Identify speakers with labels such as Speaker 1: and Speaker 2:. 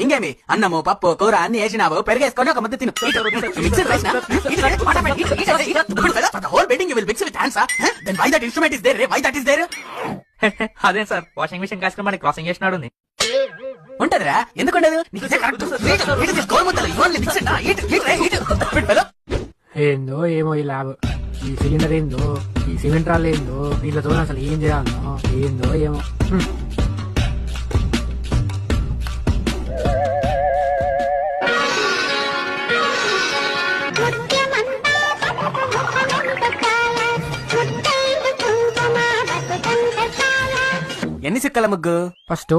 Speaker 1: ఇంకేమి అన్నము పప్పు కూర అన్ని వేసినావు పెరిగేసుకొని ఒక ముద్ద తిను. Whole building you will mix with hands. Then why that instrument is there? Why that is there?
Speaker 2: అదే సార్ వాషింగ్ మిషన్ కాసుకుని మనకి క్రాసింగ్ చేసినాడు.
Speaker 1: ఉంటదిరా, ఎందుకుండదు?
Speaker 3: ఏందో ఏమో ఈ ల్యాబ్, ఈ సిలిండర్ ఏందో, ఈ సిమెంట్ రాళ్ళు ఏందో, వీళ్ళతో అసలు ఏం చేయాలనో ఏందో ఏమో.
Speaker 1: ఎన్ని సిక్కల ముగ్గు?
Speaker 3: ఫస్ట్